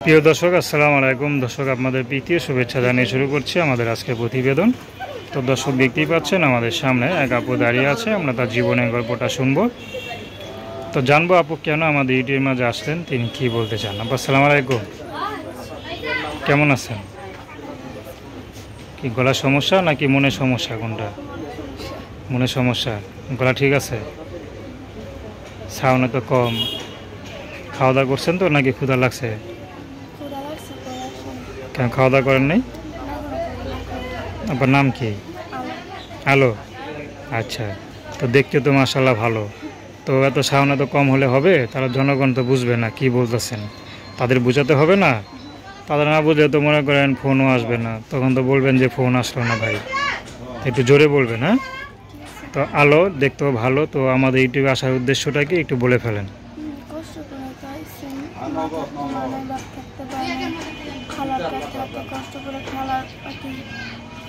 প্রিয় দর্শক, আসসালামু আলাইকুম। দর্শক, আপনাদের প্রীতীয় শুভেচ্ছা জানিয়ে শুরু করছি আমাদের আজকের প্রতিবেদন। তো দর্শক, দেখতেই পাচ্ছেন আমাদের সামনে এক আপু দাঁড়িয়ে আছে। আমরা তার জীবনের গল্পটা শুনবো। তো জানবো আপু কেন আমাদের ইউটিউবের মাঝে আসলেন, তিনি কি বলতে চান। আপু আসসালামু আলাইকুম, কেমন আছেন? কি গলার সমস্যা নাকি মনের সমস্যা, কোনটা? মনের সমস্যা। গলা ঠিক আছে? সাউন্ড তো কম। খাওয়া দাওয়া করছেন তো নাকি ক্ষুধা লাগছে? কেন খাওয়া দাওয়া করেন নাই? আপনার নাম কি? আলো। আচ্ছা, তো দেখতে তো মাশাআল্লাহ ভালো। তো এত সাউন্ড এত কম হলে হবে? তারা জনগণ তো বুঝবে না কি বলতেছেন, তাদের বোঝাতে হবে না। তাদের না বুঝে তো মনে করেন ফোনও আসবে না, তখন তো বলবেন যে ফোন আসলো না ভাই। একটু জোরে বলবেন, হ্যাঁ? তো আলো দেখতেও ভালো। তো আমাদের ইউটিউবে আসার উদ্দেশ্যটা কি একটু বলে ফেলেন। কষ্ট করে খালার আর কি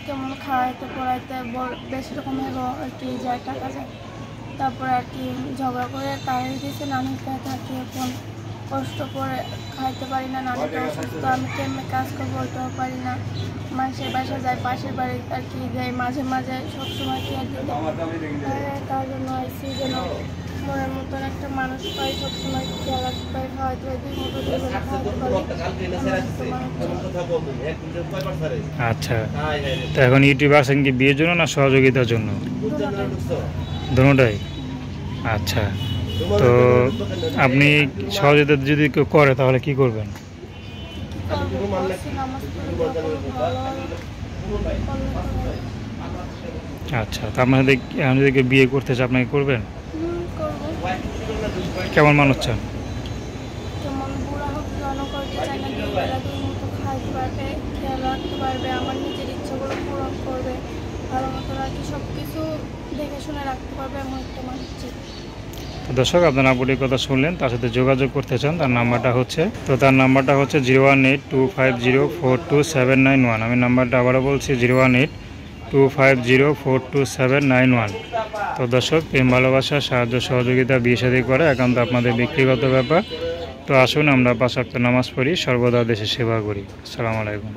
কেমন খাওয়াইতে পড়াইতে বেশ রকমেরও আর কি যায়, টাকা যায়। তারপরে আর কি ঝগড়া করে তাড়িয়ে দিয়েছে। নানির কাছে থাকি, এখন কষ্ট করে খাইতে পারি না। নানিটা অসুস্থ, আমি কেমনে কাজ করবো ওইটাও পারি না। মানুষের বাসা যায়, পাশের বাড়ি আর কি যাই মাঝে মাঝে, সবসময় কি আর দিতে তার জন্য আইসি যেন মনের মতন একটা মানুষ পাই, সবসময় খেয়াল রাখতে পারি, খাওয়াইতে পারি, দুই মতো খাওয়াইতে পারি। আচ্ছা, তো এখন ইউটিউবে আসেন কি বিয়ের জন্য না সহযোগিতার জন্য? দুটোটাই। আচ্ছা, তো আপনি সহযোগিতা যদি কেউ করে তাহলে কি করবেন? আচ্ছা, তো আপনার সাথে এখন যদি কেউ বিয়ে করতে চায় আপনাকে করবেন? কেমন মানুষ চান? যেমন বুড়া হোক, জনক করতে চাই না, দুই বেলা দুই মতো খাইতে পারবে, খেয়াল রাখতে পারবে, আমার নিজের ইচ্ছাগুলো পূরণ করবে, ভালো মতো আর কি সব কিছু দেখে শুনে রাখতে পারবে, এমন একটা মানুষ চাই। দর্শক, আপনার আপুটির কথা শুনলেন। তার সাথে যোগাযোগ করতে চান, তার নাম্বারটা হচ্ছে 01825042791। আমি নাম্বারটা আবারও বলছি 01825042791। তো দর্শক, প্রেম ভালোবাসা, সাহায্য সহযোগিতা, বিয়ে শাদী করা একান্ত আপনাদের ব্যক্তিগত ব্যাপার। তো আসুন আমরা 5 ওয়াক্ত নামাজ পড়ি, সর্বদা দেশের সেবা করি। আসসালামু আলাইকুম।